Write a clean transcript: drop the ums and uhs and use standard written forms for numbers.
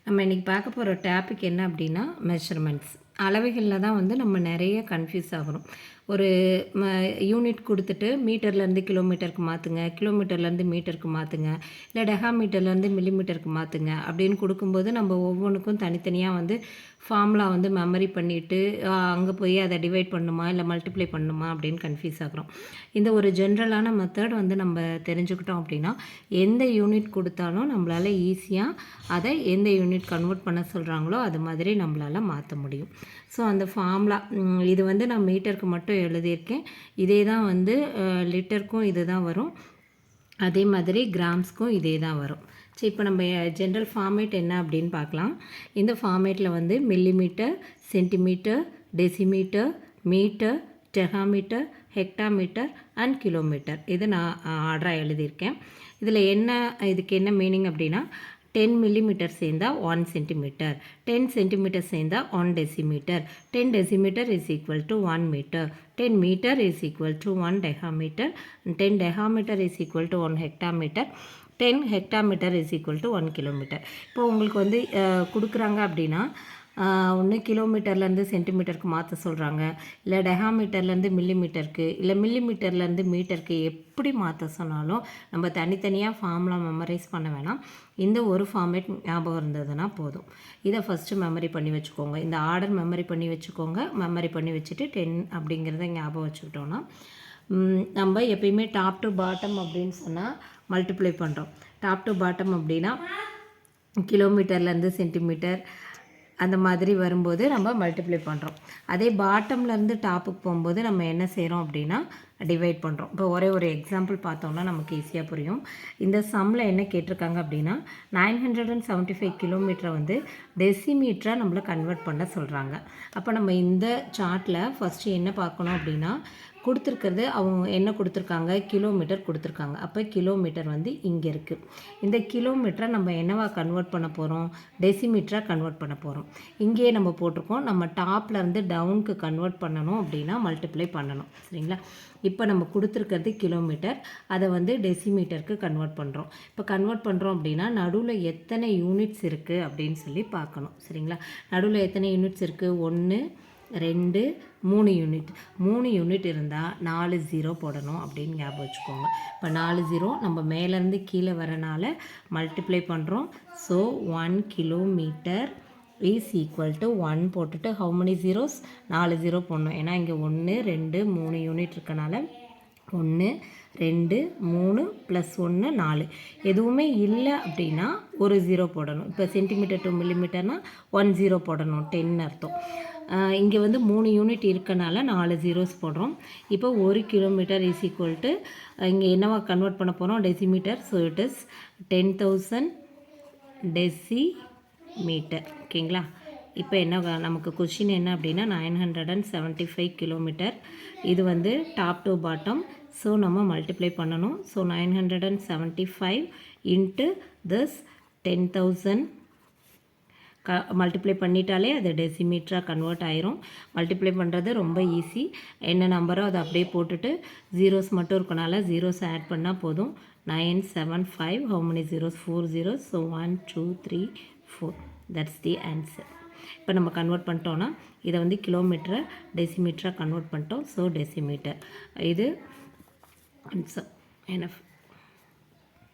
நம்ம இன்றைக்கி பார்க்க போகிற டாபிக் என்ன அப்படின்னா மெஷர்மெண்ட்ஸ். அளவைகளில் தான் வந்து நம்ம நிறைய கன்ஃபியூஸ் ஆகிறோம். ஒரு யூனிட் கொடுத்துட்டு மீட்டர்லேருந்து கிலோமீட்டருக்கு மாற்றுங்க, கிலோமீட்டர்லேருந்து மீட்டருக்கு மாற்றுங்க, இல்லை டெகாமீட்டர்லேருந்து மில்லிமீட்டருக்கு மாற்றுங்க அப்படின்னு கொடுக்கும்போது நம்ம ஒவ்வொன்றுக்கும் தனித்தனியாக வந்து ஃபார்முலா வந்து மெமரி பண்ணிவிட்டு அங்கே போய் அதை டிவைட் பண்ணணுமா இல்லை மல்டிப்ளை பண்ணணுமா அப்படின்னு கன்ஃபியூஸ் ஆகிறோம். இந்த ஒரு ஜென்ரலான மெத்தட் வந்து நம்ம தெரிஞ்சுக்கிட்டோம் அப்படின்னா எந்த யூனிட் கொடுத்தாலும் நம்மளால் ஈஸியாக அதை எந்த யூனிட் கன்வெர்ட் பண்ண சொல்கிறாங்களோ அது மாதிரி நம்மளால் மாற்ற முடியும். ஸோ அந்த ஃபார்முலா இது வந்து நான் மீட்டருக்கு மட்டும் எழுதியிருக்கேன். இதே தான் வந்து லிட்டருக்கும் இது தான் வரும், அதே மாதிரி கிராம்ஸ்க்கும் இதே தான் வரும். சரி, இப்போ நம்ம ஜென்ரல் ஃபார்மேட் என்ன அப்படின்னு பார்க்கலாம். இந்த ஃபார்மேட்டில் வந்து millimetre, centimetre, decimetre, metre, decametre, hectometre and kilometre இது நான் ஆர்டராக எழுதியிருக்கேன். இதில் இதுக்கு என்ன மீனிங் அப்படின்னா 10 millimeter சேர்ந்தால் 1 centimeter, 10 centimeter சேர்ந்தால் 1 decimeter, 10 decimeter is equal to 1 meter, 10 meter is equal to 1 decameter, 10 decameter is equal to 1 hectameter, 10 hectameter is equal to 1 kilometer. இப்போ உங்களுக்கு வந்து கொடுக்குறாங்க அப்படின்னா ஒன்று கிலோமீட்டர்லேருந்து சென்டிமீட்டருக்கு மாற்ற சொல்கிறாங்க, இல்லை டெகாமீட்டர்லேருந்து மில்லிமீட்டருக்கு, இல்லை மில்லிமீட்டர்லேருந்து மீட்டருக்கு எப்படி மாற்ற சொன்னாலும் நம்ம தனித்தனியாக ஃபார்முலா மெமரைஸ் பண்ண வேணாம். இந்த ஒரு ஃபார்மேட் ஞாபகம் இருந்ததுன்னா போதும். இதை ஃபஸ்ட்டு மெமரி பண்ணி வச்சுக்கோங்க. இந்த ஆர்டர் மெமரி பண்ணி வச்சுக்கோங்க. மெமரி பண்ணி வச்சுட்டு 10 அப்படிங்கிறத ஞாபகம் வச்சுக்கிட்டோன்னா நம்ம எப்பயுமே டாப் டு பாட்டம் அப்படின்னு சொன்னால் மல்டிப்ளை பண்ணுறோம். டாப் டு பாட்டம் அப்படின்னா கிலோமீட்டர்லேருந்து சென்டிமீட்டர் அந்த மாதிரி வரும்போது நம்ம மல்டிப்ளை பண்ணுறோம். அதே பாட்டம்லேருந்து டாப்புக்கு போகும்போது நம்ம என்ன செய்கிறோம் அப்படின்னா டிவைட் பண்ணுறோம். இப்போ ஒரே ஒரு எக்ஸாம்பிள் பார்த்தோம்னா நமக்கு ஈஸியாக புரியும். இந்த சம்மில் என்ன கேட்டிருக்காங்க அப்படின்னா 975 கிலோமீட்டரை வந்து டெசிமீட்டராக நம்மளை கன்வெர்ட் பண்ண சொல்கிறாங்க. அப்போ நம்ம இந்த சார்ட்டில் ஃபஸ்ட்டு என்ன பார்க்கணும் அப்படின்னா கொடுத்துருக்கிறது அவங்க என்ன கொடுத்துருக்காங்க, கிலோமீட்டர் கொடுத்துருக்காங்க. அப்போ கிலோமீட்டர் வந்து இங்கே இருக்குது. இந்த கிலோமீட்டரை நம்ம என்னவா கன்வெர்ட் பண்ண போகிறோம், டெசிமீட்டராக கன்வெர்ட் பண்ண போகிறோம். இங்கேயே நம்ம போட்டிருக்கோம், நம்ம டாப்லேருந்து டவுனுக்கு கன்வெர்ட் பண்ணணும் அப்படின்னா மல்டிப்ளை பண்ணணும். சரிங்களா? இப்போ நம்ம கொடுத்துருக்கிறது கிலோமீட்டர், அதை வந்து டெசிமீட்டருக்கு கன்வெர்ட் பண்ணுறோம். இப்போ கன்வெர்ட் பண்ணுறோம் அப்படின்னா நடுவில் எத்தனை யூனிட்ஸ் இருக்குது அப்படின்னு சொல்லி பார்க்கணும். சரிங்களா? நடுவில் எத்தனை யூனிட்ஸ் இருக்குது, 1 2 3 யூனிட். 3 யூனிட் இருந்தால் 4 0 போடணும் அப்படின்னு ஞாபகம் வச்சுக்கோங்க. இப்போ 4 0 நம்ம மேலேருந்து கீழே வரனால மல்டிப்ளை பண்ணுறோம். So 1 kilometre is equal to 1 போட்டுட்டு ஹவு மெனி ஜீரோஸ், 4 0 போடணும். ஏன்னா இங்கே 1 2 3 யூனிட் இருக்கனால 1 2 3 + 1 4. எதுவுமே இல்லை அப்படின்னா ஒரு 0 போடணும். இப்போ சென்டிமீட்டர் டு மில்லிமீட்டர்னால் 1 0 போடணும், 10 அர்த்தம். இங்கே வந்து 3 யூனிட் இருக்கனால 4 ஜீரோஸ் போடுறோம். இப்போ 1 கிலோமீட்டர் இஸ் ஈக்குவல் டு இங்கே என்னவா கன்வெர்ட் பண்ண போகிறோம், decimetre. So it is 10,000 decimetre. ஓகேங்களா? இப்போ என்ன நமக்கு கொஷின் என்ன அப்படின்னா 975 கிலோமீட்டர். இது வந்து டாப் டு பாட்டம். ஸோ நம்ம மல்டிப்ளை பண்ணணும். ஸோ 975 இன்ட்டு திஸ் 10,000 மல்டிப்ளை பண்ணிட்டாலே அது டெசிமீட்டராக கன்வெர்ட் ஆயிரும். மல்டிப்ளை பண்ணுறது ரொம்ப ஈஸி. என்ன நம்பரோ அதை அப்படியே போட்டுட்டு ஜீரோஸ் மட்டும் இருக்கனால ஜீரோஸ் ஆட் பண்ணால் போதும். 975 how many zeros, 4 zeros. So 1 2 3 4 that's the answer. இப்போ நம்ம கன்வெர்ட் பண்ணிட்டோன்னா இதை வந்து கிலோமீட்டரை டெசிமீட்டராக கன்வெர்ட் பண்ணிட்டோம். ஸோ டெசிமீட்டர் இது ஆன்சர். என்ன